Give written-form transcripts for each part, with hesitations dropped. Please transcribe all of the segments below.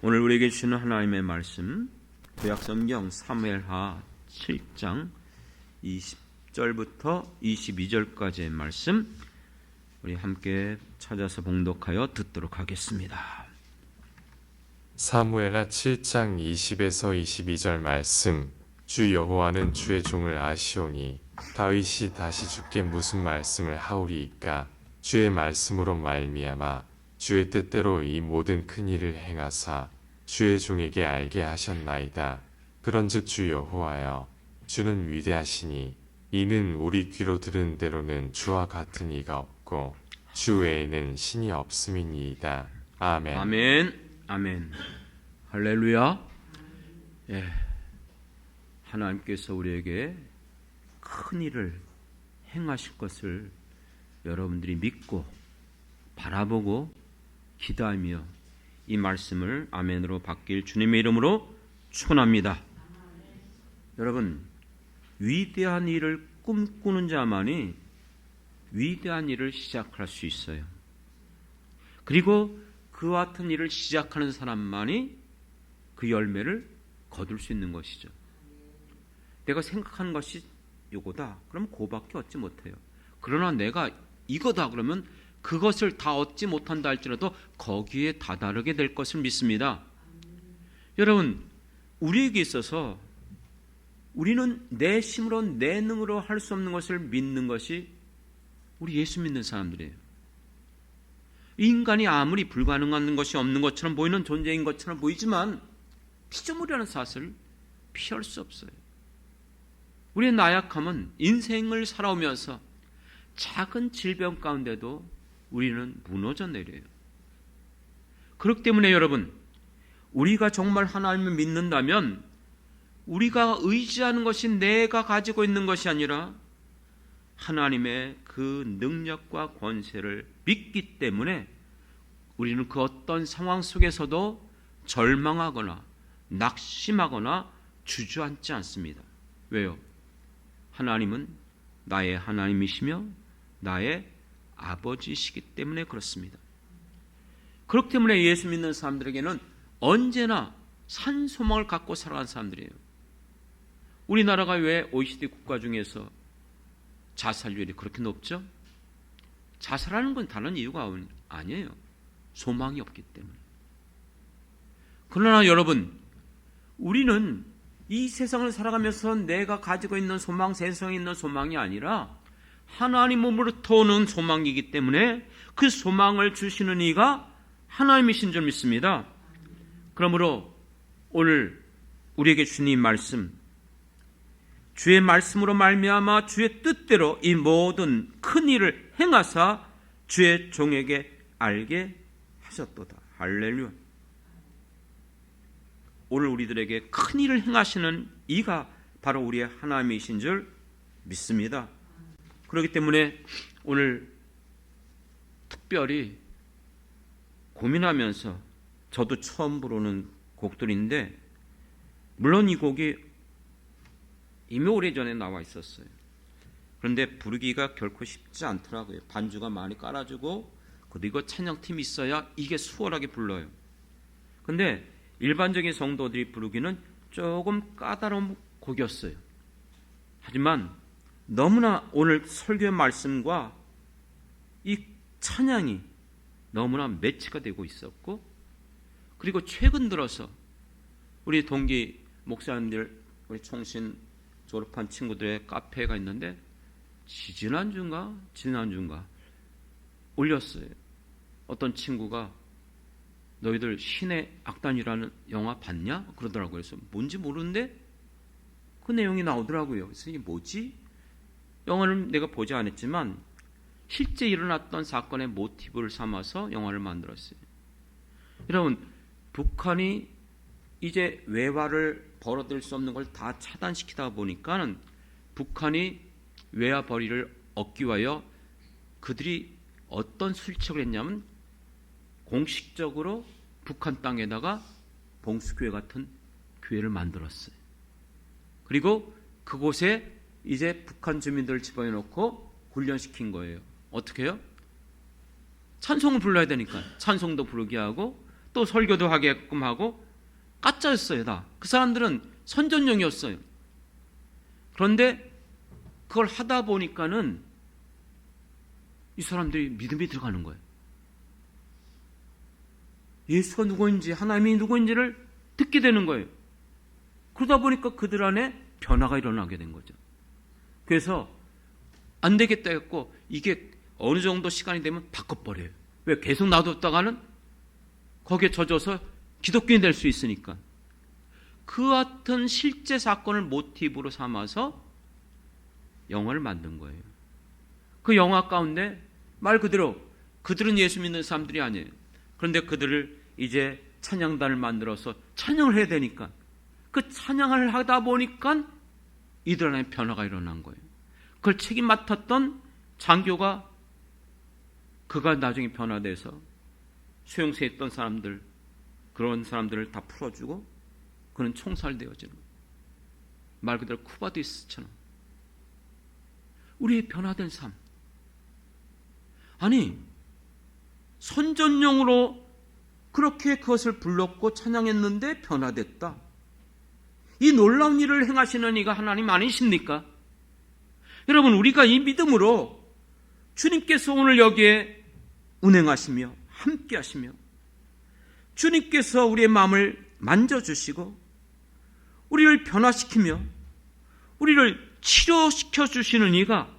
오늘 우리에게 주시는 하나님의 말씀 구약성경 사무엘하 7장 20절부터 22절까지의 말씀 우리 함께 찾아서 봉독하여 듣도록 하겠습니다. 사무엘하 7장 20에서 22절 말씀. 주 여호와는 주의 종을 아시오니 다윗이 다시 주께 무슨 말씀을 하오리이까? 주의 말씀으로 말미암아 주의 뜻대로 이 모든 큰 일을 행하사 주의 종에게 알게 하셨나이다. 그런즉 주 여호와여, 주는 위대하시니 이는 우리 귀로 들은 대로는 주와 같은 이가 없고 주 외에는 신이 없음이니이다. 아멘. 아멘. 아멘. 할렐루야. 하나님께서 우리에게 큰 일을 행하실 것을 여러분들이 믿고 바라보고 기도하며 이 말씀을 아멘으로 받길 주님의 이름으로 축원합니다. 여러분, 위대한 일을 꿈꾸는 자만이 위대한 일을 시작할 수 있어요. 그리고 그와 같은 일을 시작하는 사람만이 그 열매를 거둘 수 있는 것이죠. 내가 생각하는 것이 이거다, 그럼 그거밖에 얻지 못해요. 그러나 내가 이거다 그러면 그것을 다 얻지 못한다 할지라도 거기에 다다르게 될 것을 믿습니다. 여러분, 우리에게 있어서 우리는 내 힘으로 내 능으로 할 수 없는 것을 믿는 것이 우리 예수 믿는 사람들이에요. 인간이 아무리 불가능한 것이 없는 것처럼 보이는 존재인 것처럼 보이지만 피조물이라는 사실을 피할 수 없어요. 우리의 나약함은 인생을 살아오면서 작은 질병 가운데도 우리는 무너져 내려요. 그렇기 때문에 여러분, 우리가 정말 하나님을 믿는다면 우리가 의지하는 것이 내가 가지고 있는 것이 아니라 하나님의 그 능력과 권세를 믿기 때문에 우리는 그 어떤 상황 속에서도 절망하거나 낙심하거나 주저앉지 않습니다. 왜요? 하나님은 나의 하나님이시며 나의 아버지시기 때문에 그렇습니다. 그렇기 때문에 예수 믿는 사람들에게는 언제나 산소망을 갖고 살아가는 사람들이에요. 우리나라가 왜 OECD 국가 중에서 자살률이 그렇게 높죠? 자살하는 건 다른 이유가 아니에요. 소망이 없기 때문에. 그러나 여러분, 우리는 이 세상을 살아가면서 내가 가지고 있는 소망, 세상에 있는 소망이 아니라 하나님으로부터 오는 소망이기 때문에 그 소망을 주시는 이가 하나님이신 줄 믿습니다. 그러므로 오늘 우리에게 주신 이 말씀, 주의 말씀으로 말미암아 주의 뜻대로 이 모든 큰 일을 행하사 주의 종에게 알게 하셨도다. 할렐루야. 오늘 우리들에게 큰 일을 행하시는 이가 바로 우리의 하나님이신 줄 믿습니다. 그렇기 때문에 오늘 특별히 고민하면서 저도 처음 부르는 곡들인데, 물론 이 곡이 이미 오래전에 나와 있었어요. 그런데 부르기가 결코 쉽지 않더라고요. 반주가 많이 깔아주고 그리고 찬양팀이 있어야 이게 수월하게 불러요. 그런데 일반적인 성도들이 부르기는 조금 까다로운 곡이었어요. 하지만 너무나 오늘 설교의 말씀과 이 찬양이 너무나 매치가 되고 있었고, 그리고 최근 들어서 우리 동기 목사님들, 우리 총신 졸업한 친구들의 카페가 있는데 지난주인가 올렸어요. 어떤 친구가 너희들 신의 악단이라는 영화 봤냐? 그러더라고요. 그래서 뭔지 모르는데 그 내용이 나오더라고요. 그래서 이게 뭐지? 영화는 내가 보지 않았지만 실제 일어났던 사건의 모티브를 삼아서 영화를 만들었어요. 여러분, 북한이 이제 외화를 벌어들일 수 없는 걸 다 차단시키다 보니까는 북한이 외화 벌이를 얻기 위하여 그들이 어떤 술책을 했냐면 공식적으로 북한 땅에다가 봉수교회 같은 교회를 만들었어요. 그리고 그곳에 이제 북한 주민들을 집어넣고 훈련시킨 거예요. 어떻게 해요? 찬송을 불러야 되니까 찬송도 부르게 하고 또 설교도 하게끔 하고 가짜였어요. 다. 그 사람들은 선전용이었어요. 그런데 그걸 하다 보니까는 이 사람들이 믿음이 들어가는 거예요. 예수가 누구인지, 하나님이 누구인지를 듣게 되는 거예요. 그러다 보니까 그들 안에 변화가 일어나게 된 거죠. 그래서 안 되겠다 했고, 이게 어느 정도 시간이 되면 바꿔버려요. 왜? 계속 놔뒀다가는 거기에 젖어서 기독교인이 될 수 있으니까. 그 같은 실제 사건을 모티브로 삼아서 영화를 만든 거예요. 그 영화 가운데 말 그대로 그들은 예수 믿는 사람들이 아니에요. 그런데 그들을 이제 찬양단을 만들어서 찬양을 해야 되니까 그 찬양을 하다 보니까 이들 안에 변화가 일어난 거예요. 그걸 책임 맡았던 장교가 그가 나중에 변화돼서 수용소에 있던 사람들, 그런 사람들을 다 풀어주고 그는 총살되어지는 거예요. 말 그대로 쿠바디스처럼 우리의 변화된 삶. 아니, 선전용으로 그렇게 그것을 불렀고 찬양했는데 변화됐다. 이 놀라운 일을 행하시는 이가 하나님 아니십니까? 여러분, 우리가 이 믿음으로 주님께서 오늘 여기에 운행하시며 함께 하시며 주님께서 우리의 마음을 만져주시고 우리를 변화시키며 우리를 치료시켜 주시는 이가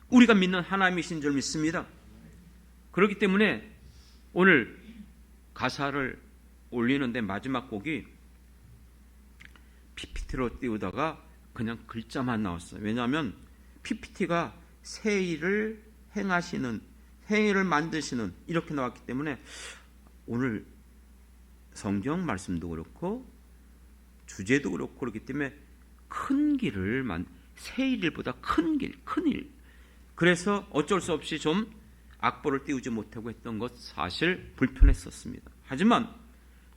우리가 믿는 하나님이신 줄 믿습니다. 그렇기 때문에 오늘 가사를 올리는데 마지막 곡이 PPT로 띄우다가 그냥 글자만 나왔어요. 왜냐하면 PPT가 새 일을 행하시는, 새 일을 만드시는 이렇게 나왔기 때문에 오늘 성경 말씀도 그렇고 주제도 그렇고 그렇기 때문에 큰 길을 새 일보다 큰 길, 큰 일. 그래서 어쩔 수 없이 좀 악보를 띄우지 못하고 했던 것 사실 불편했었습니다. 하지만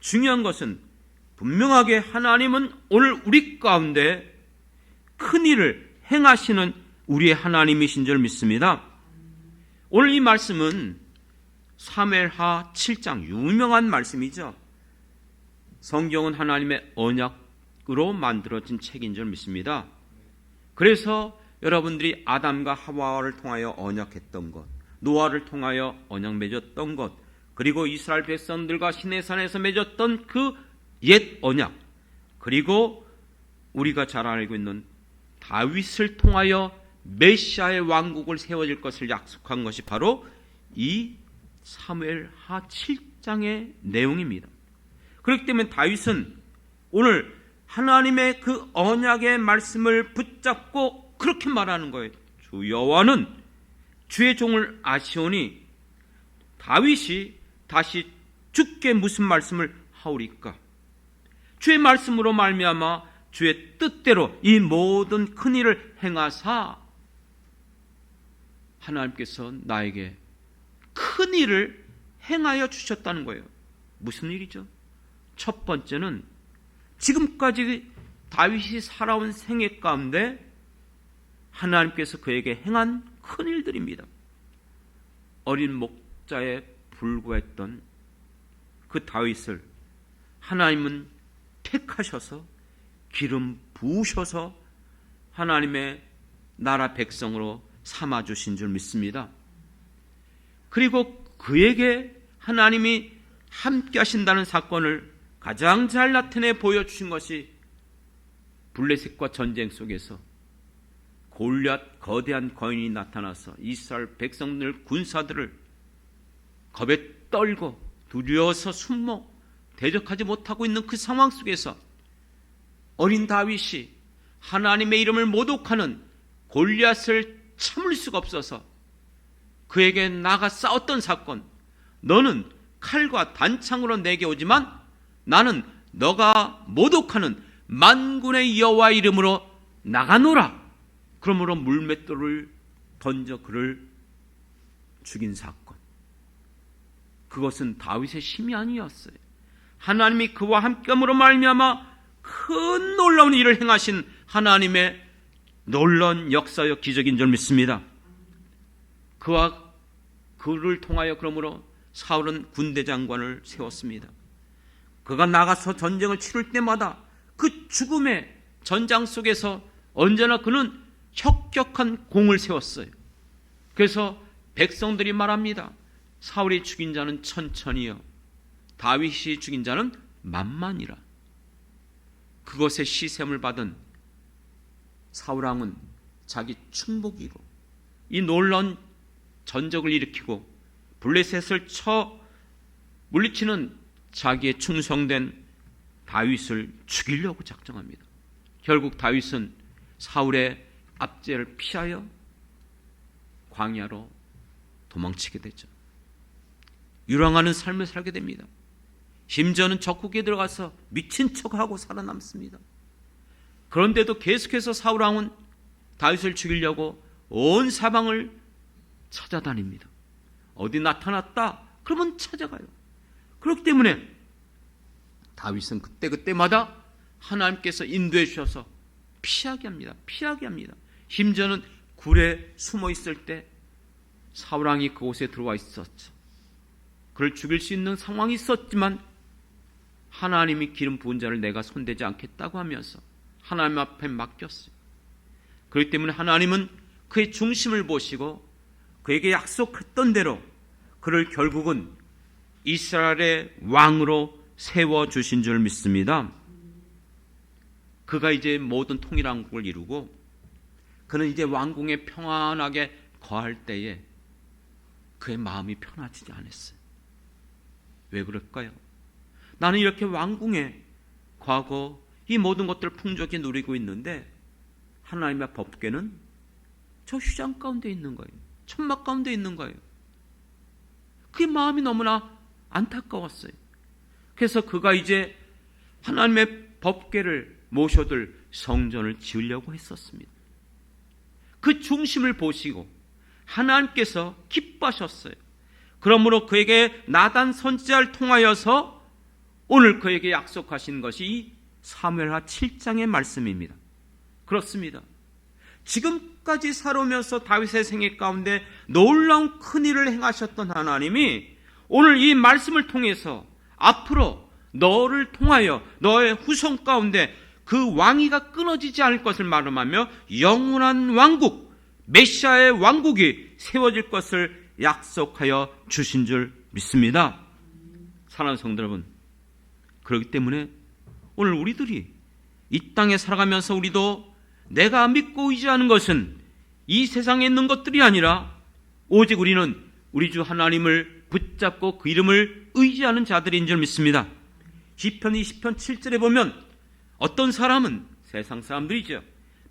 중요한 것은 분명하게 하나님은 오늘 우리 가운데 큰 일을 행하시는 우리의 하나님이신 줄 믿습니다. 오늘 이 말씀은 사무엘하 7장 유명한 말씀이죠. 성경은 하나님의 언약으로 만들어진 책인 줄 믿습니다. 그래서 여러분들이 아담과 하와를 통하여 언약했던 것, 노아를 통하여 언약 맺었던 것, 그리고 이스라엘 백성들과 시내산에서 맺었던 그 옛 언약, 그리고 우리가 잘 알고 있는 다윗을 통하여 메시아의 왕국을 세워질 것을 약속한 것이 바로 이 사무엘하 7장의 내용입니다. 그렇기 때문에 다윗은 오늘 하나님의 그 언약의 말씀을 붙잡고 그렇게 말하는 거예요. 주 여호와는 주의 종을 아시오니 다윗이 다시 주께 무슨 말씀을 하오리까? 주의 말씀으로 말미암아 주의 뜻대로 이 모든 큰 일을 행하사 하나님께서 나에게 큰 일을 행하여 주셨다는 거예요. 무슨 일이죠? 첫 번째는 지금까지 다윗이 살아온 생애 가운데 하나님께서 그에게 행한 큰 일들입니다. 어린 목자에 불과했던 그 다윗을 하나님은 택하셔서 기름 부으셔서 하나님의 나라 백성으로 삼아주신 줄 믿습니다. 그리고 그에게 하나님이 함께 하신다는 사건을 가장 잘 나타내 보여주신 것이 블레셋과 전쟁 속에서 골리앗 거대한 거인이 나타나서 이스라엘 백성들 군사들을 겁에 떨고 두려워서 숨모 대적하지 못하고 있는 그 상황 속에서 어린 다윗이 하나님의 이름을 모독하는 골리앗을 참을 수가 없어서 그에게 나가 싸웠던 사건, 너는 칼과 단창으로 내게 오지만 나는 너가 모독하는 만군의 여호와 이름으로 나가노라. 그러므로 물맷돌을 던져 그를 죽인 사건. 그것은 다윗의 힘이 아니었어요. 하나님이 그와 함께함으로 말미암아 큰 놀라운 일을 행하신 하나님의 놀라운 역사여 기적인 줄 믿습니다. 그를 통하여 그러므로 사울은 군대 장관을 세웠습니다. 그가 나가서 전쟁을 치를 때마다 그 죽음의 전장 속에서 언제나 그는 혁혁한 공을 세웠어요. 그래서 백성들이 말합니다. 사울이 죽인 자는 천천히요, 다윗이 죽인 자는 만만이라. 그것의 시샘을 받은 사울왕은 자기 충복이로 이 놀라운 전적을 일으키고 블레셋을 쳐 물리치는 자기의 충성된 다윗을 죽이려고 작정합니다. 결국 다윗은 사울의 압제를 피하여 광야로 도망치게 되죠. 유랑하는 삶을 살게 됩니다. 심지어는 적국에 들어가서 미친 척하고 살아남습니다. 그런데도 계속해서 사울왕은 다윗을 죽이려고 온 사방을 찾아다닙니다. 어디 나타났다 그러면 찾아가요. 그렇기 때문에 다윗은 그때마다 하나님께서 인도해 주셔서 피하게 합니다. 피하게 합니다. 심지어는 굴에 숨어 있을 때 사울왕이 그곳에 들어와 있었죠. 그를 죽일 수 있는 상황이 있었지만 하나님이 기름 부은 자를 내가 손대지 않겠다고 하면서 하나님 앞에 맡겼어요. 그렇기 때문에 하나님은 그의 중심을 보시고 그에게 약속했던 대로 그를 결국은 이스라엘의 왕으로 세워주신 줄 믿습니다. 그가 이제 모든 통일왕국을 이루고 그는 이제 왕궁에 평안하게 거할 때에 그의 마음이 편하지 않았어요. 왜 그럴까요? 나는 이렇게 왕궁에 거하고 이 모든 것들을 풍족히 누리고 있는데 하나님의 법궤는 저 휘장 가운데 있는 거예요. 천막 가운데 있는 거예요. 그의 마음이 너무나 안타까웠어요. 그래서 그가 이제 하나님의 법궤를 모셔둘 성전을 지으려고 했었습니다. 그 중심을 보시고 하나님께서 기뻐하셨어요. 그러므로 그에게 나단 선지자를 통하여서 오늘 그에게 약속하신 것이 이 사무엘하 7장의 말씀입니다. 그렇습니다. 지금까지 살아오면서 다윗의 생애 가운데 놀라운 큰일을 행하셨던 하나님이 오늘 이 말씀을 통해서 앞으로 너를 통하여 너의 후손 가운데 그 왕위가 끊어지지 않을 것을 말하며 영원한 왕국, 메시아의 왕국이 세워질 것을 약속하여 주신 줄 믿습니다. 사랑하는 성도 여러분, 그렇기 때문에 오늘 우리들이 이 땅에 살아가면서 우리도 내가 믿고 의지하는 것은 이 세상에 있는 것들이 아니라 오직 우리는 우리 주 하나님을 붙잡고 그 이름을 의지하는 자들인 줄 믿습니다. 시편 20편 7절에 보면 어떤 사람은 세상 사람들이죠.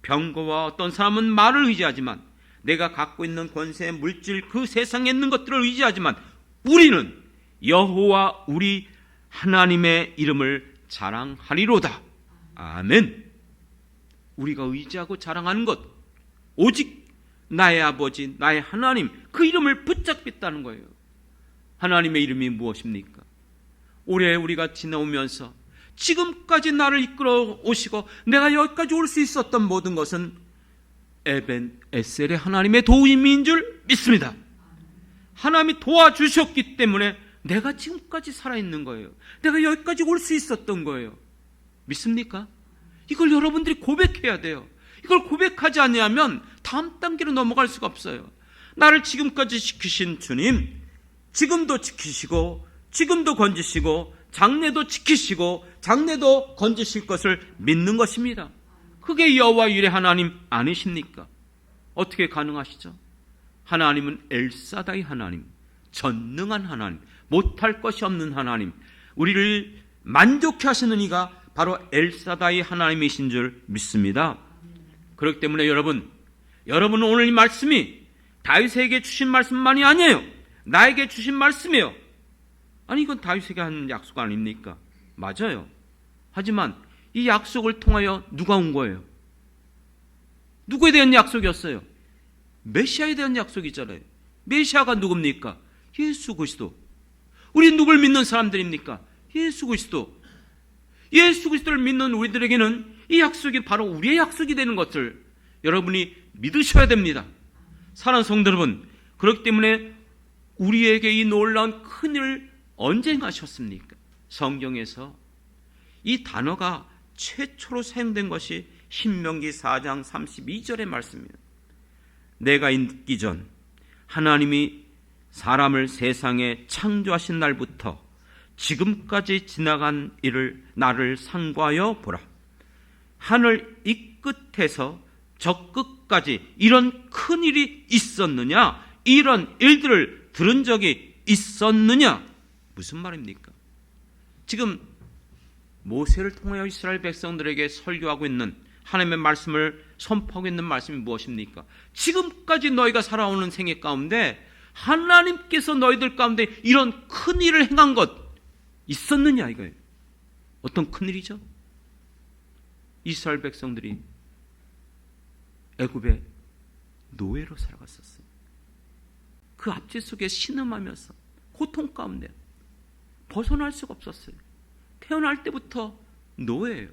병거와 어떤 사람은 말을 의지하지만 내가 갖고 있는 권세, 물질, 그 세상에 있는 것들을 의지하지만 우리는 여호와 우리 하나님의 이름을 자랑하리로다. 아멘. 우리가 의지하고 자랑하는 것 오직 나의 아버지, 나의 하나님 그 이름을 붙잡겠다는 거예요. 하나님의 이름이 무엇입니까? 올해 우리가 지나오면서 지금까지 나를 이끌어 오시고 내가 여기까지 올 수 있었던 모든 것은 에벤 에셀의 하나님의 도움인 줄 믿습니다. 하나님이 도와주셨기 때문에 내가 지금까지 살아있는 거예요. 내가 여기까지 올 수 있었던 거예요. 믿습니까? 이걸 여러분들이 고백해야 돼요. 이걸 고백하지 않으면 다음 단계로 넘어갈 수가 없어요. 나를 지금까지 지키신 주님, 지금도 지키시고 지금도 건지시고 장래도 지키시고 장래도 건지실 것을 믿는 것입니다. 그게 여호와 일의 하나님 아니십니까? 어떻게 가능하시죠? 하나님은 엘사다이 하나님, 전능한 하나님, 못할 것이 없는 하나님, 우리를 만족해 하시는 이가 바로 엘사다이 하나님이신 줄 믿습니다. 그렇기 때문에 여러분은 오늘 이 말씀이 다윗에게 주신 말씀만이 아니에요. 나에게 주신 말씀이에요. 아니 이건 다윗에게 한 약속 아닙니까? 맞아요. 하지만 이 약속을 통하여 누가 온 거예요? 누구에 대한 약속이었어요? 메시아에 대한 약속이잖아요. 메시아가 누굽니까? 예수 그리스도. 우리 누굴 믿는 사람들입니까? 예수 그리스도. 예수 그리스도를 믿는 우리들에게는 이 약속이 바로 우리의 약속이 되는 것을 여러분이 믿으셔야 됩니다. 사랑하는 성도 여러분, 그렇기 때문에 우리에게 이 놀라운 큰일을 언제 행하셨습니까? 성경에서 이 단어가 최초로 사용된 것이 신명기 4장 32절의 말씀입니다. 내가 있기 전 하나님이 사람을 세상에 창조하신 날부터 지금까지 지나간 일을 나를 상고하여 보라. 하늘 이 끝에서 저 끝까지 이런 큰 일이 있었느냐? 이런 일들을 들은 적이 있었느냐? 무슨 말입니까? 지금 모세를 통하여 이스라엘 백성들에게 설교하고 있는 하나님의 말씀을 선포하고 있는 말씀이 무엇입니까? 지금까지 너희가 살아오는 생애 가운데 하나님께서 너희들 가운데 이런 큰 일을 행한 것 있었느냐 이거예요. 어떤 큰 일이죠? 이스라엘 백성들이 애굽의 노예로 살아갔었어요. 그 압제 속에 신음하면서 고통 가운데 벗어날 수가 없었어요. 태어날 때부터 노예예요.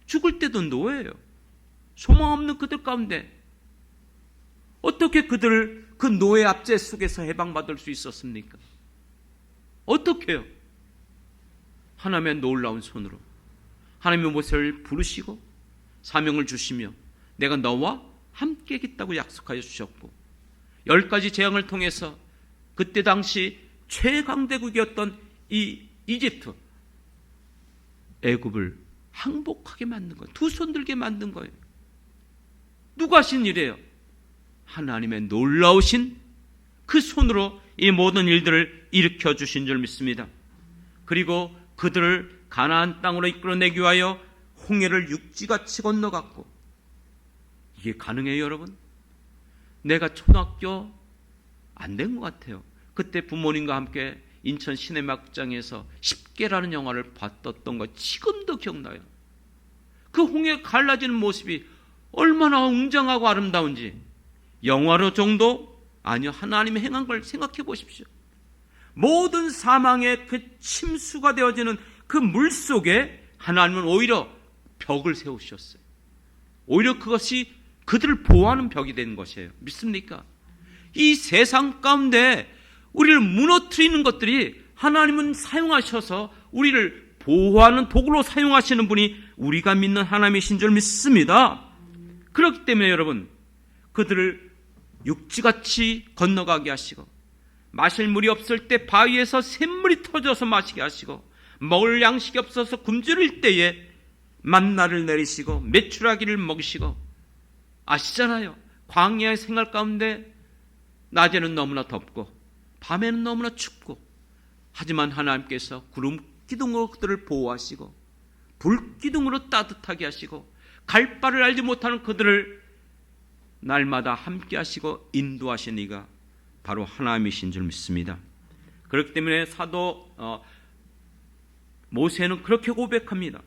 죽을 때도 노예예요. 소망 없는 그들 가운데 어떻게 그들을 그 노예 압제 속에서 해방받을 수 있었습니까? 어떻게요? 하나님의 놀라운 손으로 하나님의 모세를 부르시고 사명을 주시며 내가 너와 함께 있다고 약속하여 주셨고 10가지 재앙을 통해서 그때 당시 최강대국이었던 이 이집트 애굽을 항복하게 만든 거예요. 두 손 들게 만든 거예요. 누가 하신 일이에요? 하나님의 놀라우신 그 손으로 이 모든 일들을 일으켜 주신 줄 믿습니다. 그리고 그들을 가나안 땅으로 이끌어내기 위하여 홍해를 육지같이 건너갔고, 이게 가능해요 여러분? 내가 초등학교 안 된 것 같아요. 그때 부모님과 함께 인천 시네마극장에서 10개라는 영화를 봤던 거 지금도 기억나요. 그 홍해 갈라지는 모습이 얼마나 웅장하고 아름다운지 영화로 정도? 아니요, 하나님이 행한 걸 생각해 보십시오. 모든 사망의 그 침수가 되어지는 그 물 속에 하나님은 오히려 벽을 세우셨어요. 오히려 그것이 그들을 보호하는 벽이 된 것이에요. 믿습니까? 이 세상 가운데 우리를 무너뜨리는 것들이 하나님은 사용하셔서 우리를 보호하는 도구로 사용하시는 분이 우리가 믿는 하나님이신 줄 믿습니다. 그렇기 때문에 여러분, 그들을 육지같이 건너가게 하시고, 마실 물이 없을 때 바위에서 샘물이 터져서 마시게 하시고, 먹을 양식이 없어서 굶주릴 때에 만나를 내리시고 메추라기를 먹이시고, 아시잖아요. 광야의 생활 가운데 낮에는 너무나 덥고 밤에는 너무나 춥고, 하지만 하나님께서 구름 기둥으로 그들을 보호하시고 불 기둥으로 따뜻하게 하시고 갈 바를 알지 못하는 그들을 날마다 함께 하시고 인도하신 이가 바로 하나님이신 줄 믿습니다. 그렇기 때문에 사도 모세는 그렇게 고백합니다.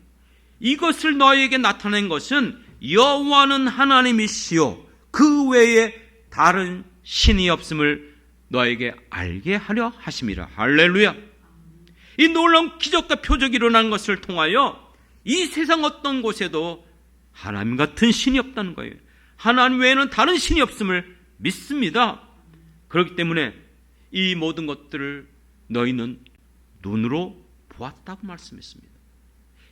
이것을 너희에게 나타낸 것은 여호와는 하나님이시요 그 외에 다른 신이 없음을 너에게 알게 하려 하심이라. 할렐루야. 이 놀라운 기적과 표적이 일어난 것을 통하여 이 세상 어떤 곳에도 하나님 같은 신이 없다는 거예요. 하나님 외에는 다른 신이 없음을 믿습니다. 그렇기 때문에 이 모든 것들을 너희는 눈으로 보았다고 말씀했습니다.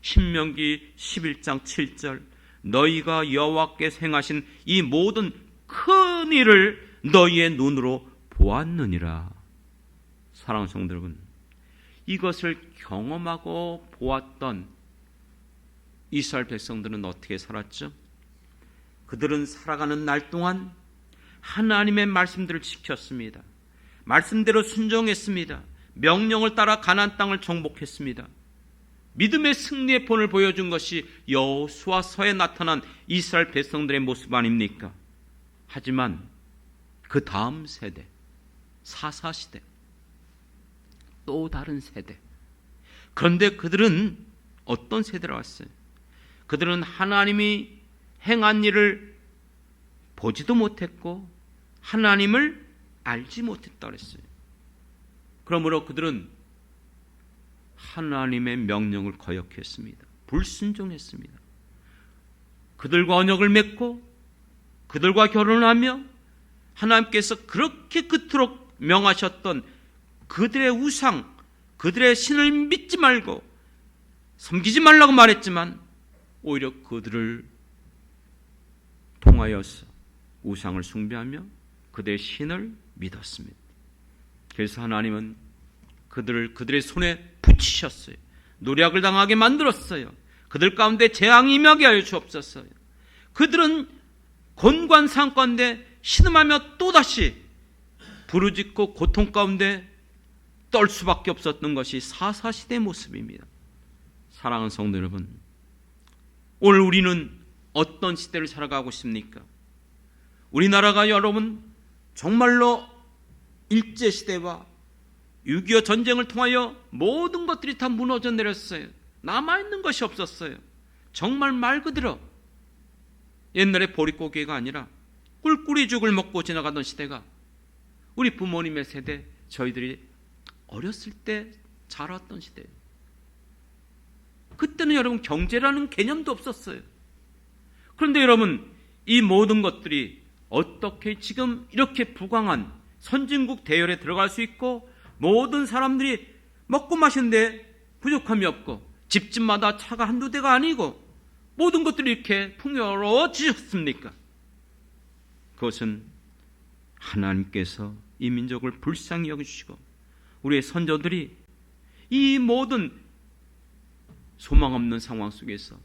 신명기 11장 7절, 너희가 여호와께서 행하신 이 모든 큰 일을 너희의 눈으로 보았느니라. 사랑하는 성도 여러분, 이것을 경험하고 보았던 이스라엘 백성들은 어떻게 살았죠? 그들은 살아가는 날 동안 하나님의 말씀들을 지켰습니다. 말씀대로 순종했습니다. 명령을 따라 가나안 땅을 정복했습니다. 믿음의 승리의 본을 보여준 것이 여호수아서에 나타난 이스라엘 백성들의 모습 아닙니까? 하지만 그 다음 세대, 사사시대, 또 다른 세대, 그런데 그들은 어떤 세대로 왔어요? 그들은 하나님이 행한 일을 보지도 못했고 하나님을 알지 못했다 그랬어요. 그러므로 그들은 하나님의 명령을 거역했습니다. 불순종했습니다. 그들과 언약을 맺고 그들과 결혼하며 하나님께서 그렇게 그토록 명하셨던 그들의 우상, 그들의 신을 믿지 말고 섬기지 말라고 말했지만 오히려 그들을 통하여서 우상을 숭배하며 그들의 신을 믿었습니다. 그래서 하나님은 그들의 손에 붙이셨어요. 노략을 당하게 만들었어요. 그들 가운데 재앙이 임하게 하여 주옵소서. 그들은 곤고한 가운데 신음하며 또다시 부르짖고 고통 가운데 떨 수밖에 없었던 것이 사사시대의 모습입니다. 사랑하는 성도 여러분, 오늘 우리는 어떤 시대를 살아가고 있습니까? 우리나라가 여러분 정말로 일제시대와 6.25 전쟁을 통하여 모든 것들이 다 무너져 내렸어요. 남아있는 것이 없었어요. 정말 말 그대로 옛날에 보릿고개가 아니라 꿀꿀이죽을 먹고 지나가던 시대가 우리 부모님의 세대, 저희들이 어렸을 때 자랐던 시대예요. 그때는 여러분 경제라는 개념도 없었어요. 그런데 여러분 이 모든 것들이 어떻게 지금 이렇게 부강한 선진국 대열에 들어갈 수 있고 모든 사람들이 먹고 마시는데 부족함이 없고 집집마다 차가 한두 대가 아니고 모든 것들이 이렇게 풍요로워지셨습니까? 그것은 하나님께서 이 민족을 불쌍히 여기시고 우리의 선조들이 이 모든 소망 없는 상황 속에서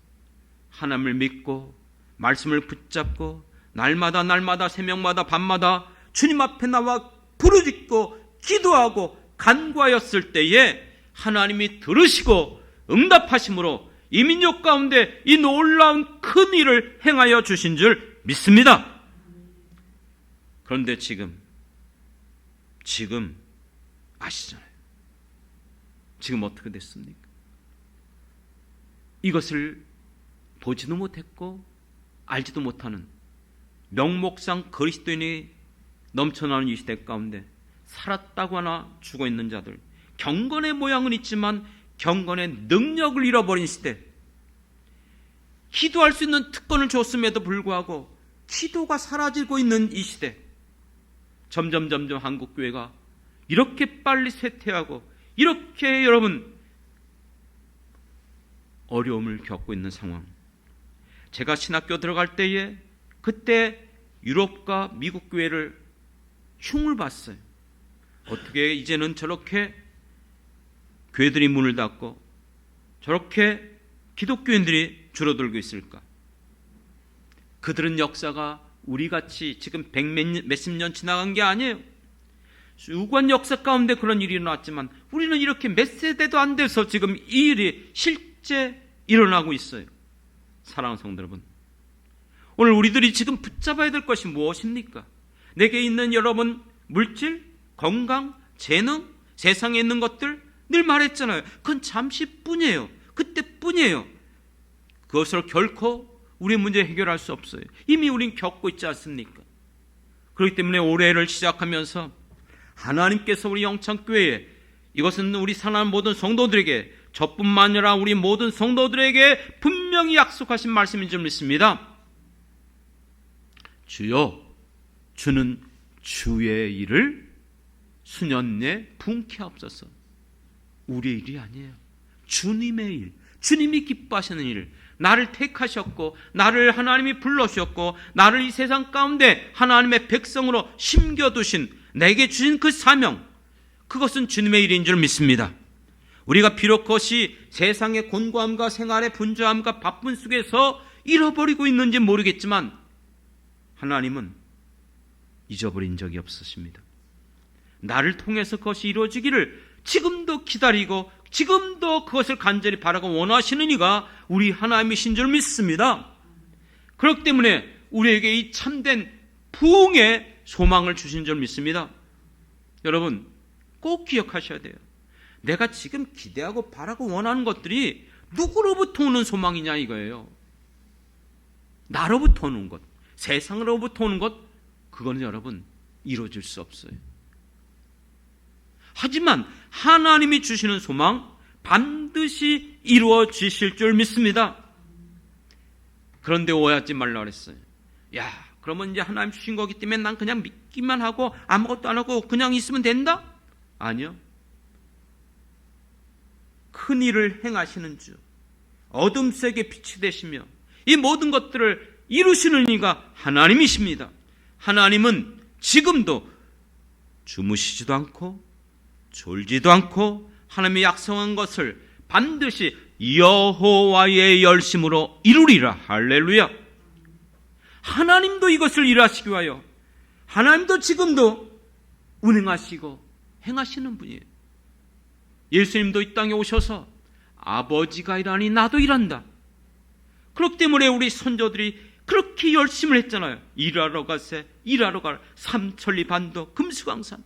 하나님을 믿고 말씀을 붙잡고 날마다 새벽마다 밤마다 주님 앞에 나와 부르짖고 기도하고 간구하였을 때에 하나님이 들으시고 응답하심으로 이 민족 가운데 이 놀라운 큰 일을 행하여 주신 줄 믿습니다. 그런데 지금 아시잖아요. 지금 어떻게 됐습니까? 이것을 보지도 못했고 알지도 못하는 명목상 그리스도인이 넘쳐나는 이 시대 가운데 살았다고 하나 죽어 있는 자들, 경건의 모양은 있지만 경건의 능력을 잃어버린 시대, 기도할 수 있는 특권을 줬음에도 불구하고 기도가 사라지고 있는 이 시대, 점점 한국교회가 이렇게 빨리 쇠퇴하고 이렇게 여러분 어려움을 겪고 있는 상황. 제가 신학교 들어갈 때에 그때 유럽과 미국 교회를 흉을 봤어요. 어떻게 이제는 저렇게 교회들이 문을 닫고 저렇게 기독교인들이 줄어들고 있을까? 그들은 역사가 우리같이 지금 몇십 년 지나간 게 아니에요. 유구한 역사 가운데 그런 일이 일어났지만 우리는 이렇게 몇 세대도 안 돼서 지금 이 일이 실제 일어나고 있어요. 사랑하는 성도 여러분, 오늘 우리들이 지금 붙잡아야 될 것이 무엇입니까? 내게 있는 여러분 물질, 건강, 재능, 세상에 있는 것들 늘 말했잖아요. 그건 잠시뿐이에요. 그때뿐이에요. 그것을 결코 우리의 문제 해결할 수 없어요. 이미 우린 겪고 있지 않습니까? 그렇기 때문에 올해를 시작하면서 하나님께서 우리 영창교회에 이것은 우리 사랑하는 모든 성도들에게 저뿐만 아니라 우리 모든 성도들에게 분명히 약속하신 말씀인 줄 믿습니다. 주여, 주는 주의 일을 수년 내 분케 하옵소서. 우리의 일이 아니에요. 주님의 일, 주님이 기뻐하시는 일, 나를 택하셨고 나를 하나님이 불러주셨고 나를 이 세상 가운데 하나님의 백성으로 심겨두신 내게 주신 그 사명, 그것은 주님의 일인 줄 믿습니다. 우리가 비록 그것이 세상의 곤고함과 생활의 분주함과 바쁜 속에서 잃어버리고 있는지 모르겠지만 하나님은 잊어버린 적이 없으십니다. 나를 통해서 그것이 이루어지기를 지금도 기다리고 지금도 그것을 간절히 바라고 원하시는 이가 우리 하나님이신 줄 믿습니다. 그렇기 때문에 우리에게 이 참된 부흥의 소망을 주신 줄 믿습니다. 여러분 꼭 기억하셔야 돼요. 내가 지금 기대하고 바라고 원하는 것들이 누구로부터 오는 소망이냐 이거예요. 나로부터 오는 것, 세상으로부터 오는 것, 그거는 여러분 이루어질 수 없어요. 하지만 하나님이 주시는 소망 반드시 이루어지실 줄 믿습니다. 그런데 오해하지 말라 그랬어요. 야, 그러면 이제 하나님 주신 거기 때문에 난 그냥 믿기만 하고 아무것도 안 하고 그냥 있으면 된다? 아니요. 큰 일을 행하시는 주, 어둠 속에 빛이 되시며 이 모든 것들을 이루시는 이가 하나님이십니다. 하나님은 지금도 주무시지도 않고 졸지도 않고 하나님의 약속한 것을 반드시 여호와의 열심으로 이루리라. 할렐루야. 하나님도 이것을 일하시기 위하여 하나님도 지금도 운행하시고 행하시는 분이에요. 예수님도 이 땅에 오셔서 아버지가 일하니 나도 일한다. 그렇기 때문에 우리 선조들이 그렇게 열심을 했잖아요. 일하러 가세, 일하러 가라. 삼천리 반도 금수강산.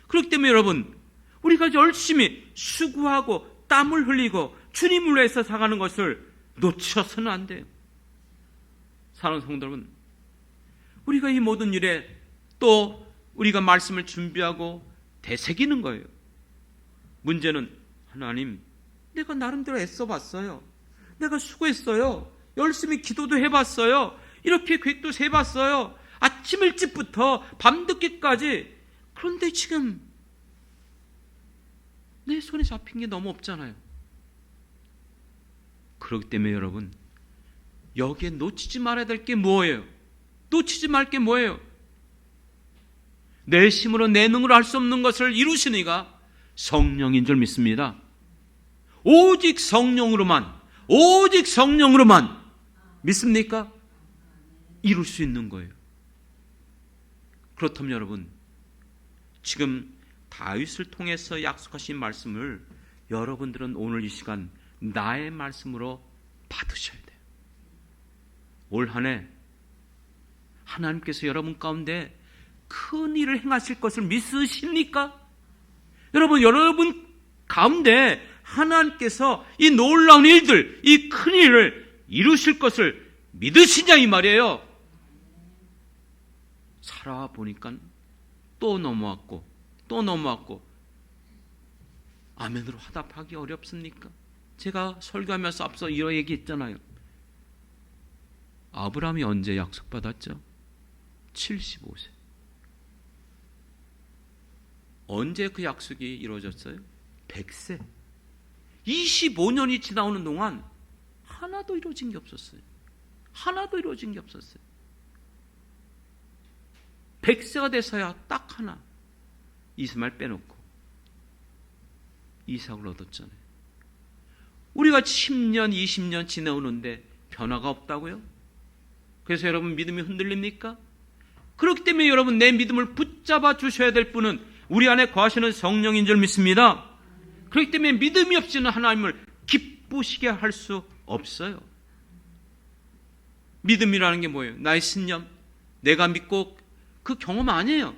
그렇기 때문에 여러분, 우리가 열심히 수고하고 땀을 흘리고 주님을 위해서 살아가는 것을 놓쳐서는 안 돼요. 사랑하는 성도 여러분, 우리가 이 모든 일에 또 우리가 말씀을 준비하고 되새기는 거예요. 문제는 하나님, 내가 나름대로 애써봤어요. 내가 수고했어요. 열심히 기도도 해봤어요. 이렇게 계획도 세봤어요. 아침 일찍부터 밤늦게까지. 그런데 지금 내 손에 잡힌 게 너무 없잖아요. 그렇기 때문에 여러분, 여기에 놓치지 말아야 될 게 뭐예요? 놓치지 말 게 뭐예요? 내 힘으로 내 능으로 할 수 없는 것을 이루시는 이가 성령인 줄 믿습니다. 오직 성령으로만 믿습니까? 이룰 수 있는 거예요. 그렇다면 여러분, 지금 다윗을 통해서 약속하신 말씀을 여러분들은 오늘 이 시간 나의 말씀으로 받으셔야 돼요. 올 한 해 하나님께서 여러분 가운데 큰 일을 행하실 것을 믿으십니까? 여러분 가운데 하나님께서 이 놀라운 일들, 이 큰 일을 이루실 것을 믿으시냐 이 말이에요. 살아보니까 또 넘어왔고 아멘으로 화답하기 어렵습니까? 제가 설교하면서 앞서 이런 얘기했잖아요. 아브라함이 언제 약속받았죠? 75세. 언제 그 약속이 이루어졌어요? 100세. 25년이 지나오는 동안 하나도 이루어진 게 없었어요. 100세가 돼서야 딱 하나, 이스마엘 빼놓고 이삭을 얻었잖아요. 우리가 10년, 20년 지나오는데 변화가 없다고요? 그래서 여러분 믿음이 흔들립니까? 그렇기 때문에 여러분 내 믿음을 붙잡아 주셔야 될 분은 우리 안에 거하시는 성령인 줄 믿습니다. 그렇기 때문에 믿음이 없이는 하나님을 기쁘시게 할 수 없어요. 믿음이라는 게 뭐예요? 나의 신념, 내가 믿고 그 경험 아니에요.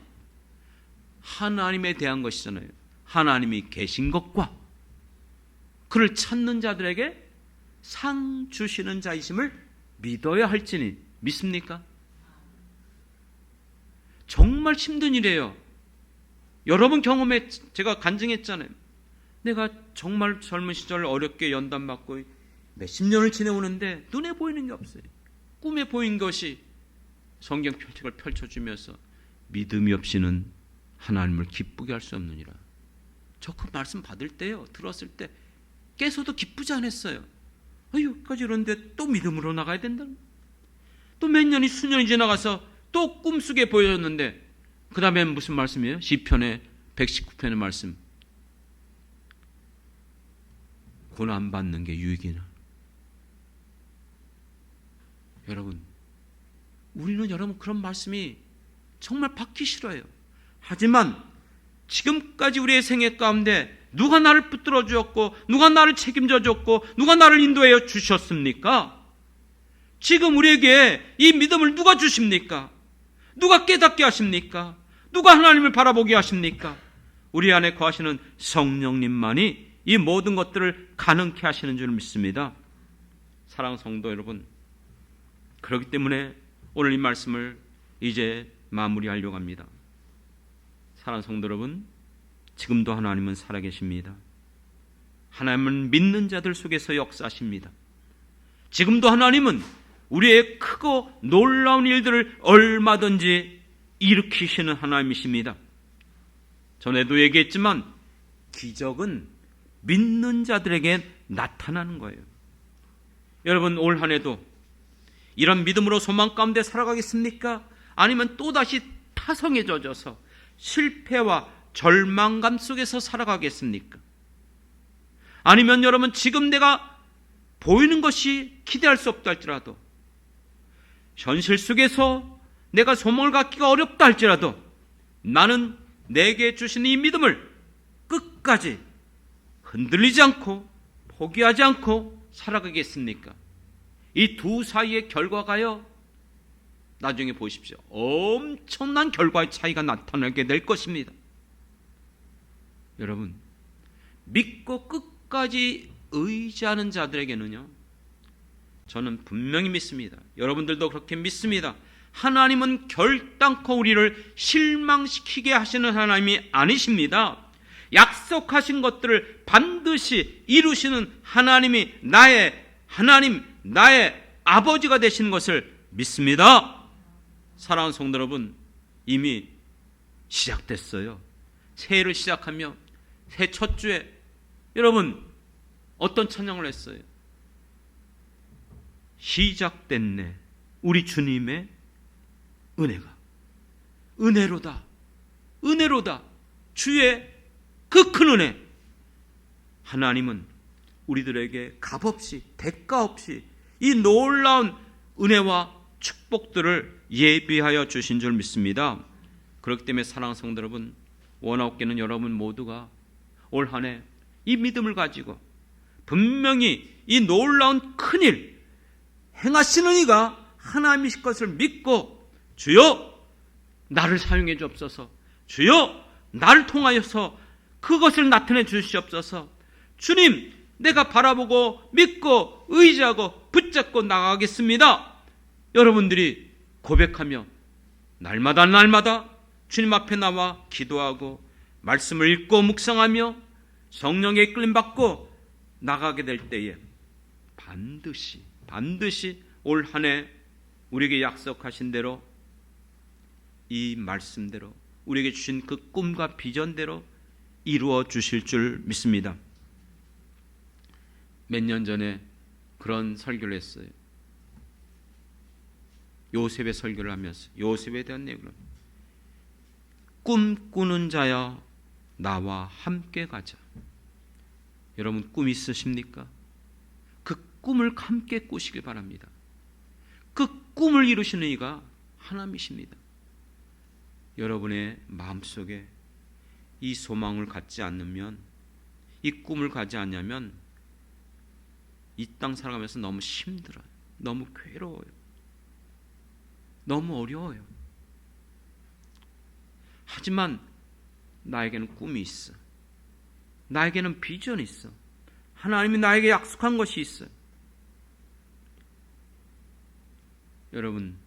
하나님에 대한 것이잖아요. 하나님이 계신 것과 그를 찾는 자들에게 상 주시는 자이심을 믿어야 할지니 믿습니까? 정말 힘든 일이에요. 여러분 경험에 제가 간증했잖아요. 내가 정말 젊은 시절 어렵게 연단받고 몇십 년을 지내오는데 눈에 보이는 게 없어요. 꿈에 보인 것이 성경 책을 펼쳐주면서 믿음이 없이는 하나님을 기쁘게 할 수 없느니라. 저 그 말씀 받을 때요, 들었을 때 깨서도 기쁘지 않았어요. 여기까지 이러는데 또 믿음으로 나가야 된다. 또 몇 년이 수년이 지나가서 또 꿈속에 보여졌는데 그 다음에 무슨 말씀이에요? 시편의 119편의 말씀. 고난받는 게 유익이나. 여러분, 우리는 여러분 그런 말씀이 정말 받기 싫어요. 하지만 지금까지 우리의 생애 가운데 누가 나를 붙들어 주었고 누가 나를 책임져 줬고 누가 나를 인도해 주셨습니까? 지금 우리에게 이 믿음을 누가 주십니까? 누가 깨닫게 하십니까? 누가 하나님을 바라보게 하십니까? 우리 안에 거하시는 성령님만이 이 모든 것들을 가능케 하시는 줄 믿습니다. 사랑하는 성도 여러분, 그렇기 때문에 오늘 이 말씀을 이제 마무리하려고 합니다. 사랑하는 성도 여러분, 지금도 하나님은 살아계십니다. 하나님은 믿는 자들 속에서 역사하십니다. 지금도 하나님은 우리의 크고 놀라운 일들을 얼마든지 일으키시는 하나님이십니다. 전에도 얘기했지만 기적은 믿는 자들에게 나타나는 거예요. 여러분, 올 한 해도 이런 믿음으로 소망 가운데 살아가겠습니까? 아니면 또다시 타성에 젖어서 실패와 절망감 속에서 살아가겠습니까? 아니면 여러분, 지금 내가 보이는 것이 기대할 수 없다 할지라도, 현실 속에서 내가 소망을 갖기가 어렵다 할지라도 나는 내게 주신 이 믿음을 끝까지 흔들리지 않고 포기하지 않고 살아가겠습니까? 이 두 사이의 결과가요, 나중에 보십시오. 엄청난 결과의 차이가 나타나게 될 것입니다. 여러분, 믿고 끝까지 의지하는 자들에게는요, 저는 분명히 믿습니다. 여러분들도 그렇게 믿습니다. 하나님은 결단코 우리를 실망시키게 하시는 하나님이 아니십니다. 약속하신 것들을 반드시 이루시는 하나님이 나의 하나님, 나의 아버지가 되시는 것을 믿습니다. 사랑하는 성도 여러분, 이미 시작됐어요. 새해를 시작하며 새해 첫 주에 여러분 어떤 찬양을 했어요? 시작됐네 우리 주님의 은혜가. 은혜로다, 은혜로다, 주의 그 큰 은혜. 하나님은 우리들에게 값없이 대가 없이 이 놀라운 은혜와 축복들을 예비하여 주신 줄 믿습니다. 그렇기 때문에 사랑하는 성도 여러분, 원하옵기는 여러분 모두가 올 한 해 이 믿음을 가지고 분명히 이 놀라운 큰일 행하시는 이가 하나님이실 것을 믿고, 주여 나를 사용해 주옵소서, 주여 나를 통하여서 그것을 나타내 주시옵소서, 주님 내가 바라보고 믿고 의지하고 붙잡고 나가겠습니다. 여러분들이 고백하며 날마다 날마다 주님 앞에 나와 기도하고 말씀을 읽고 묵상하며 성령의 이끌림 받고 나가게 될 때에 반드시 올 한 해 우리에게 약속하신 대로, 이 말씀대로 우리에게 주신 그 꿈과 비전대로 이루어 주실 줄 믿습니다. 몇 년 전에 그런 설교를 했어요. 요셉의 설교를 하면서 요셉에 대한 내용을, 꿈꾸는 자야 나와 함께 가자. 여러분 꿈 있으십니까? 그 꿈을 함께 꾸시길 바랍니다. 그 꿈을 이루시는 이가 하나님이십니다. 여러분의 마음속에 이 소망을 갖지 않으면, 이 꿈을 가지 않냐면 이 땅 살아가면서 너무 힘들어요. 너무 괴로워요. 너무 어려워요. 하지만 나에게는 꿈이 있어. 나에게는 비전이 있어. 하나님이 나에게 약속한 것이 있어요. 여러분,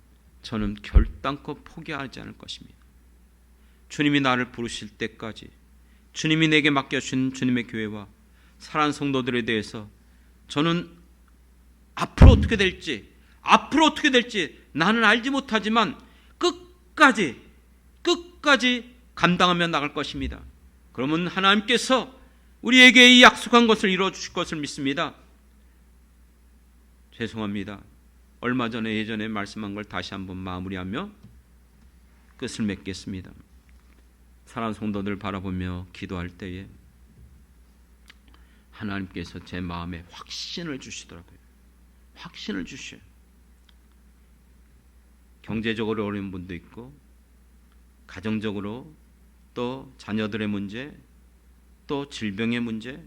저는 결단코 포기하지 않을 것입니다. 주님이 나를 부르실 때까지, 주님이 내게 맡겨주신 주님의 교회와 사랑하는 성도들에 대해서 저는 앞으로 어떻게 될지 나는 알지 못하지만 끝까지 감당하며 나갈 것입니다. 그러면 하나님께서 우리에게 이 약속한 것을 이루어 주실 것을 믿습니다. 죄송합니다. 얼마 전에 예전에 말씀한 걸 다시 한번 마무리하며 끝을 맺겠습니다. 사랑하는 성도들 바라보며 기도할 때에 하나님께서 제 마음에 확신을 주시더라고요. 확신을 주셔요. 경제적으로 어려운 분도 있고, 가정적으로, 또 자녀들의 문제, 또 질병의 문제,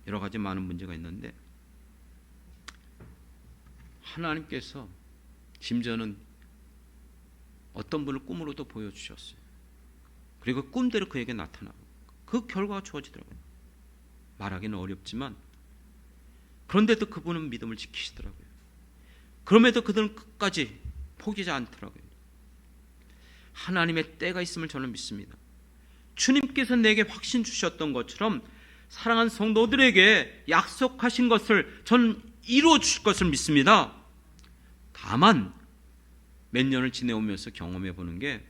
여러 가지 많은 문제가 있는데, 하나님께서 심지어는 어떤 분을 꿈으로도 보여주셨어요. 그리고 꿈대로 그에게 나타나고 그 결과가 주어지더라고요. 말하기는 어렵지만 그런데도 그분은 믿음을 지키시더라고요. 그럼에도 그들은 끝까지 포기하지 않더라고요. 하나님의 때가 있음을 저는 믿습니다. 주님께서 내게 확신 주셨던 것처럼 사랑하는 성도들에게 약속하신 것을 저는 이루어 주실 것을 믿습니다. 다만 몇 년을 지내오면서 경험해 보는 게,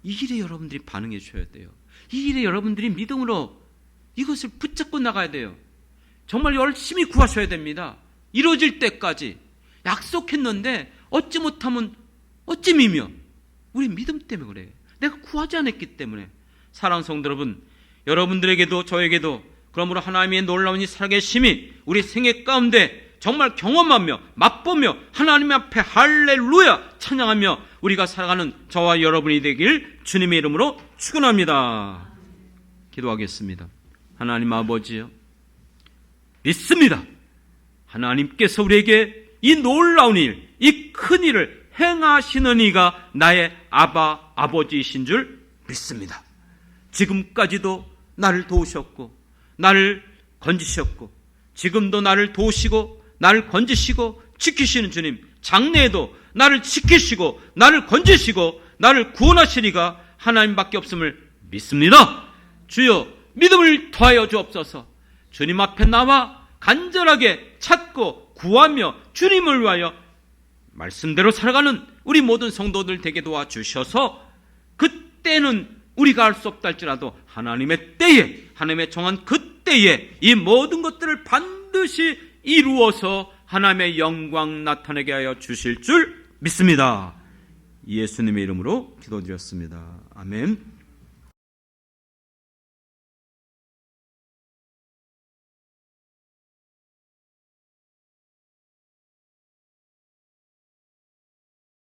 이 일에 여러분들이 반응해 주셔야 돼요. 이 일에 여러분들이 믿음으로 이것을 붙잡고 나가야 돼요. 정말 열심히 구하셔야 됩니다. 이루어질 때까지, 약속했는데 얻지 못하면 어찌미며 우리 믿음 때문에 그래요. 내가 구하지 않았기 때문에. 사랑하는 성도 여러분, 여러분들에게도 저에게도 그러므로 하나님의 놀라운 이 살아계심이 우리 생애 가운데 정말 경험하며 맛보며 하나님 앞에 할렐루야 찬양하며 우리가 살아가는 저와 여러분이 되길 주님의 이름으로 축원합니다. 기도하겠습니다. 하나님 아버지요, 믿습니다. 하나님께서 우리에게 이 놀라운 일, 이 큰 일을 행하시는 이가 나의 아버지이신 줄 믿습니다. 지금까지도 나를 도우셨고 나를 건지셨고 지금도 나를 도우시고 나를 건지시고 지키시는 주님, 장래에도 나를 지키시고 나를 건지시고 나를 구원하시리가 하나님밖에 없음을 믿습니다. 주여, 믿음을 더하여 주옵소서. 주님 앞에 나와 간절하게 찾고 구하며 주님을 위하여 말씀대로 살아가는 우리 모든 성도들 되게 도와주셔서 그때는 우리가 알 수 없다 할지라도 하나님의 때에, 하나님의 정한 그 때에 이 모든 것들을 반드시 이루어서 하나님의 영광 나타내게 하여 주실 줄 믿습니다. 예수님의 이름으로 기도드렸습니다. 아멘.